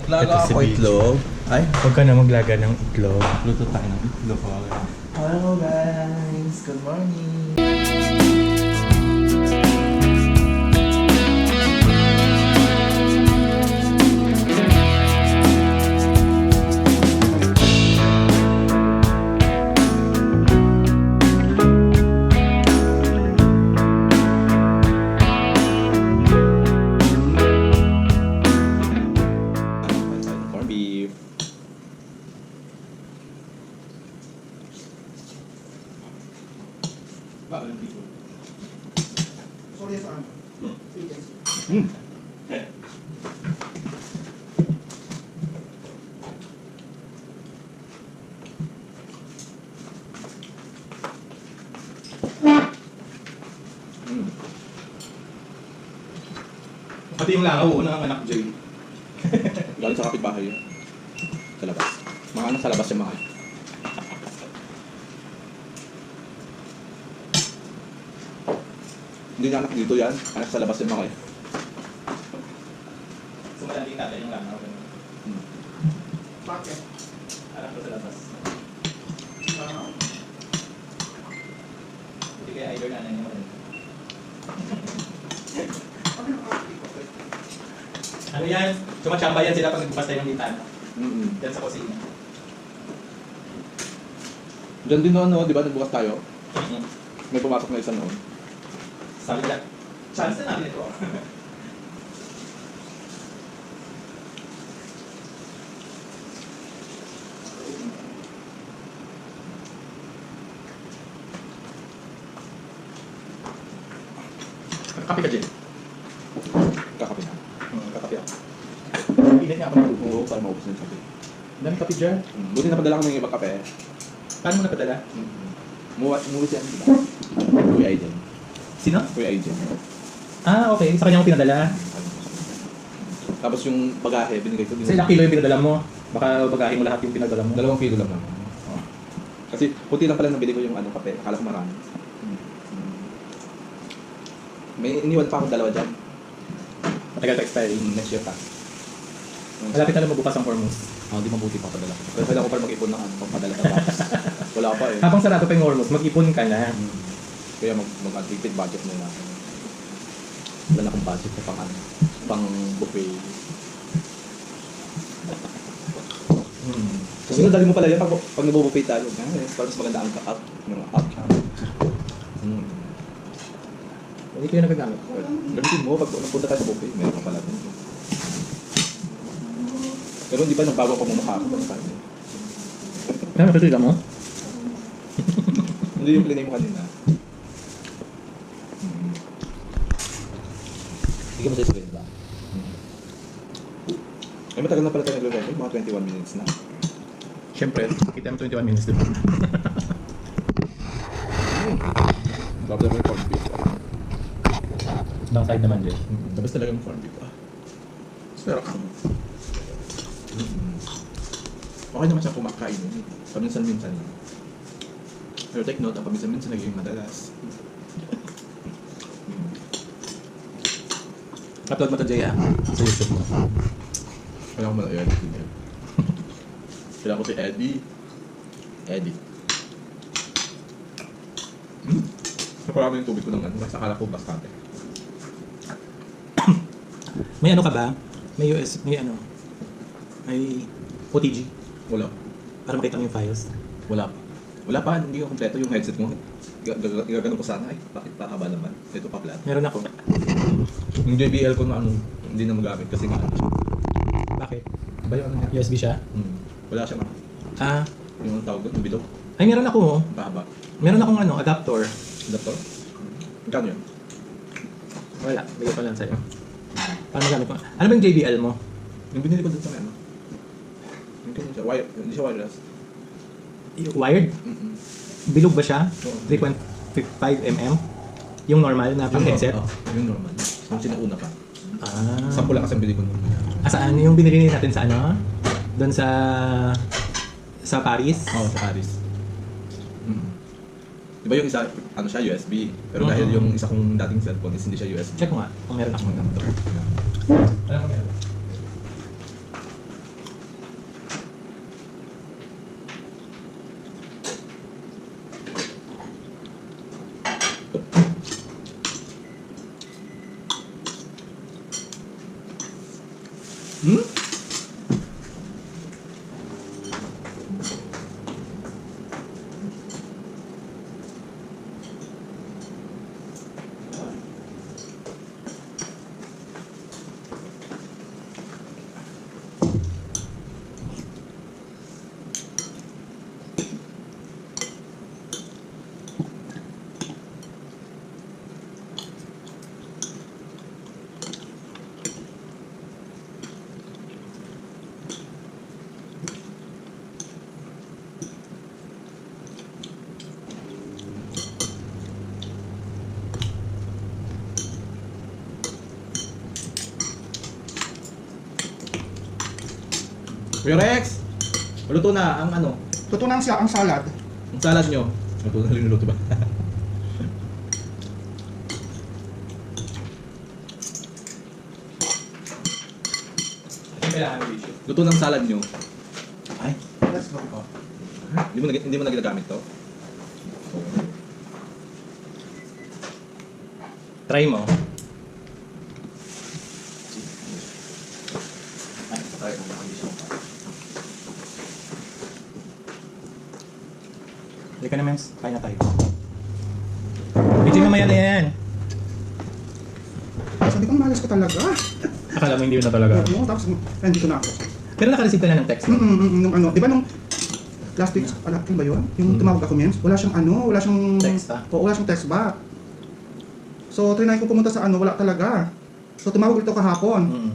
Laga ako itlog. Ay, Huwag ka na maglaga ng itlog. luto tayo ng itlog. Hello guys, good morning. Corned beef. Pati yung langaw, una ang anak Jay. Galing sa kapitbahay yun. Sa labas. Mga ano sa labas yung mga. Hindi na anak dito yan. Anak sa labas yung mga. Sumalanding natin yung langaw. Bakit? Anak ko sa labas. Hindi kaya either nanay niya mo. Ano yan? Sumachamba yan sila pag nagbukas tayo ng bintana. Diyan sa kusina. Diyan din noon, no? Di ba? Nagbukas tayo. May pumasok na isa noon. Sabi nila, chance na natin ito. Kape ka, Jay. Kakape na. Kakape ako. Pilit nga ako ng oo, para maubos na yung kape. Dami kape dyan. Buti napadala ko ng ibang kape. Paano mo napadala? Umuwi siya, di ba? Kuya Aiden. Sino? Kuya Aiden. Ah, okay. Sa kanya mo pinadala. Tapos yung bagahe, binigay ko din. Sa ilang kilo yung pinadala mo? Baka bagahin mo lahat yung pinadala mo. 2 kilo lang naman. Kasi puti lang pala nabili ko yung ano kape. Akala ko marami. May iniwan pa ako 2 dyan. Matagal pa expiry. Next year pa. Malapit na lang magbukas ang Hormuz. Di mabuti pa padala ko. Pero kailangan ko pa mag-ipon ng ano, pampadala sa box. Wala pa eh. Habang sarado pa yung Hormuz, mag-ipon ka na. Kaya mag-tipid budget muna. Wala na akong budget na pang buffet. Kasi dali mo pala yan pag nabubuffet tayo. Para mas maganda ang ka-up. Yung up. Hindi kayo nagagamit. Gamitin mo, pag napunta tayo sa buffet, meron ka pala dun. Pero hindi pa nagbago pa mumukha ako. Kaya makikita mo? Hindi yung plinay mo kanina. Hindi ka masasagay ba? Ay, matagal na pala tayo nagre-record. Mga 21 minutes na. Siyempre, kita mo 21 minutes diba? Babla mo yung corned beef. Ibang side naman din. Tapos talaga yung corned beef. Pero okay naman siya kumakain. Paminsan-minsan lang. Pero take note, ang paminsan-minsan nagiging madalas. Upload mo to, Jay, sa YouTube mo. Kailangan ko malaki edit din. Kailangan ko si Eddie. Naparami yung tubig ko ng ano. Mas akala ko bastate. May ano ka ba? May OTG Wala. para makita mo yung files. Wala pa. Wala pa. Hindi ko kompleto yung headset mo. Gagano ko sana. Ay, bakit pa ba naman? Ito pa plat. Meron ako. Yung JBL ko na ano, hindi na magamit kasi nga ano siya. Bakit? Ba yung ano niya? USB siya? Wala siya nga. Ah, Yung tawag doon, yung bilog. ay meron ako. Mahaba. Meron akong adapter. Adapter? Magkano yun? Wala, bigay ko lang sa'yo. Paano gamit mo? Ano ba yung JBL mo? Yung binili ko doon sa ano. Yung ganyan siya. Hindi siya wireless. Wired? Bilog ba siya? Oo. 3.55mm? Yung normal na pang headset? Yung normal. Yung sinauna pa. Ah. 10 lang kasi ang bili ko nun. Saan? Yung binili natin sa ano? Doon sa Paris? Oo, sa Paris. Diba yung isa, ano siya, USB. Pero dahil yung isa kong dating cellphone is hindi siya USB. Check ko nga kung meron akong adapter. Alam ko meron. Hmm? Kuya Rex! Luto na ang ano? Totoo na ang salad. Ang salad nyo. Luto na linuluto ba? Luto ng salad nyo. Ay, Let's go. oh. Hindi mo na ginagamit to? Try mo. Ay, try mo na. Hindi ka na, Mens. Kain na tayo. Hindi mamaya na yan. Sabi ko, malas ko talaga. Akala mo hindi mo na talaga. Oo, tapos nandito na ako. Pero naka-receive ka na ng text. Nung ano, di ba nung last week, ano ba yun? Yung tumawag ako, Mens, wala siyang ano, wala siyang... Text ba? Oo, wala siyang text back. So, trinay ko pumunta sa ano, wala talaga. So, tumawag ulit ako kahapon. Mm.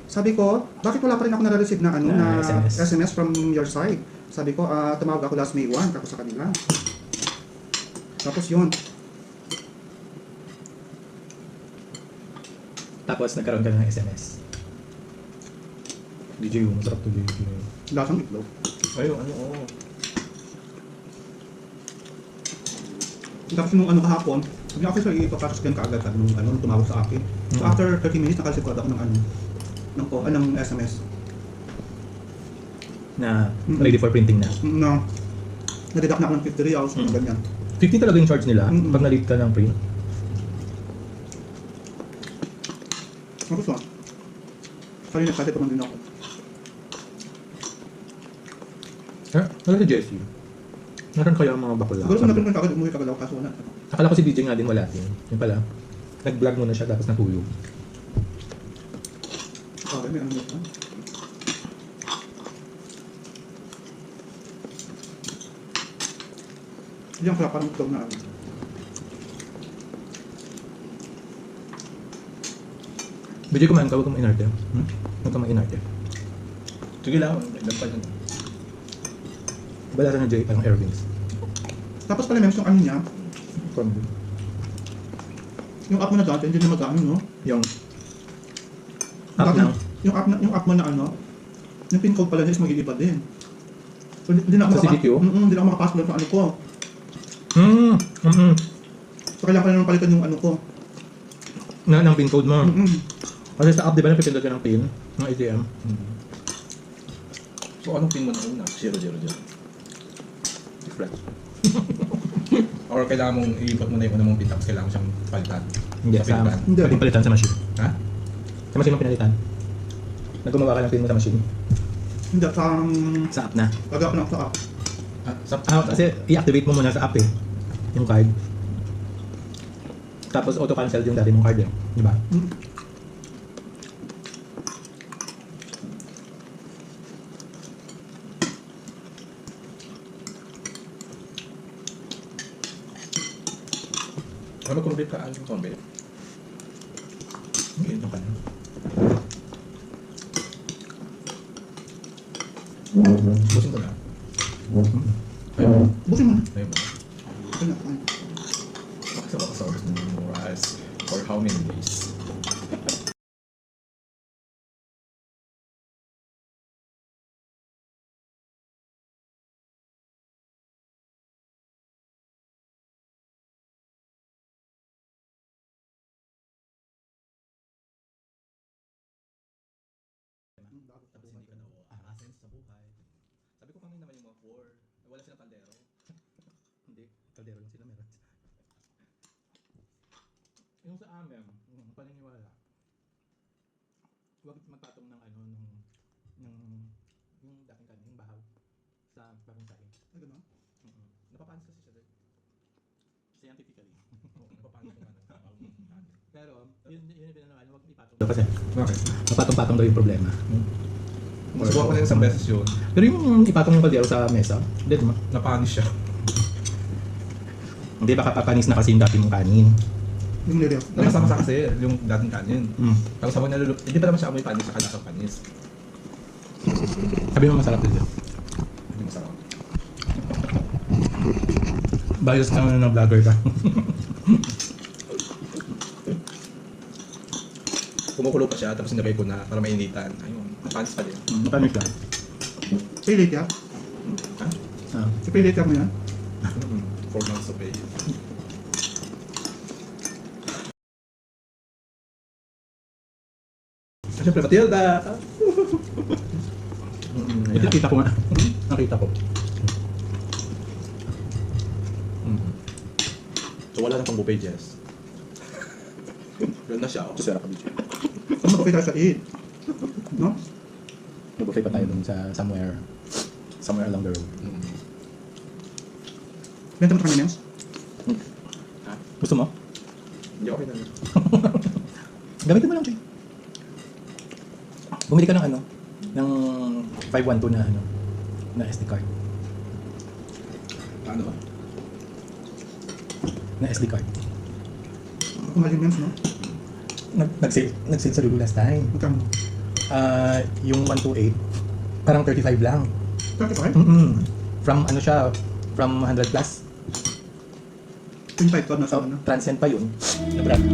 Sabi ko, bakit wala pa rin ako nare-receive na ano, Na na SMS. SMS from your side? Sabi ko, tumawag ako last May 1, kako sa kanila. Tapos yun. Tapos nagkaroon ka na ng SMS. DJ, masarap to DJ. Lasang itlog. Ayun, ano, oo. Tapos nung ano kahapon, sabi ako sa ipapasok din kaagad nung ano, nung tumawag sa akin. So Mhm. after 30 minutes, nakareceive ako ng ano, ng SMS. Na Mm. ready for printing na. Na, na-deduct na ako ng 50 reals, Mm. ganyan. 50 talaga yung charge nila Mm-mm. pag na-late ka ng print. Tapos yun. Kanina kasi pa man din ako. Wala si Jessie. Naroon kaya ang mga bakula. Siguro kung natin kagad, umuwi kagad ako kaso wala. Akala ko si DJ nga din wala din. Yung pala, nag-vlog muna siya tapos natulog. Okay, may ano dito. Diyan kaya parang itlog na ano. DJ, kumain ka, huwag kang mainarte. Huwag kang mainarte. Sige lang, nagdampal na. Balasa na Jay, parang Airwings. Tapos pala meron yung ano niya, From yung app mo na dati, hindi na mag-ano, no? yung app Dati, ng yung app mo na ano, yung pin code pala niya is mag-iiba din. So, hindi na ako Sa CDQ? hindi na ako makapasok lang sa ano ko. So, kailangan ko na naman palitan yung ano ko. ng pin code mo. Mm-mm. Kasi sa app, di ba, napipindot ka ng pin, ng ATM. So, anong pin mo na una? 000. Different. Or kailangan mong iikot mo na yung una mong pin tapos kailangan mo siyang palitan. Hindi, sa pilitan. Hindi. pwedeng palitan sa machine. Ha? Sa machine mo pinalitan. Naggumawa ka ng pin mo sa machine. Hindi, Sa app na. gagawin ko na ako sa app. Ah, sa, Kasi i-activate mo muna sa app eh. Yung card. Tapos auto-cancel yung dati mong card eh. Di ba? Mm. ano mag-complete ka? Ano yung complete? Okay, ito ka na. Busin ko na. Ayun. Bukin mo na. Ayun ba? Ayun na, ayun. Makasabak ng rice. For how many days? Tapos hindi ka na aasin sa buhay. Sabi ko kanina naman yung mga 4. Wala silang kaldero. Hindi. Kaldero lang sila meron. Yung sa amin, paniniwala. Huwag magpatong ng ano, ng yung dating kanin, yung bahaw sa bagong saing. Ay, gano'n? Napapanis kasi siya din. Scientifically. Oo, napapanis yung ano. Pero, yun yung pinanaman, huwag ipatong. Daw kasi, Bakit? napatong-patong daw yung problema. Nasubukan ko na isang beses yun. Pero yung ipatong yung kaldero sa mesa, hindi naman. Napanis siya. Hindi, baka papanis na kasi yung dati mong kanin. Yung niliyap. Nakasama sa kasi yung dating kanin. Mm. Tapos habang nalulup, hindi pa naman siya amoy panis, saka nasa panis. Sabi mo masarap din. Hindi masarap. Bias ka na vlogger ka. Kumukulo pa siya, tapos sinabay ko na para mainitan. Ayun, panis pa din. Matamis lang. Pilit ya? Ha? Ah. Pilit ya mo yan? 4 months of age. Siyempre, Matilda! Ito kita ko nga. Nakita ko. So wala na pang buffet, Jess. Ganun na siya. Sira ka, BJ. Ano makapita sa eat? No? Mag-buffet pa tayo dun sa somewhere along the road. Benta mo sa kanina, Nels? Ha? Gusto mo? Hindi okay na. Gamitin mo lang, Jay. Bumili ka ng ano, ng 512 na ano, na SD card. Ano ba? Na SD card. Kung halin Nels, no? Nag-sale sa Lulu last time. Magkano? Yung 128, parang 35 lang. 35? From ano siya, from 100 plus. 25 to na sa So, ano? transient pa yun. Na brand.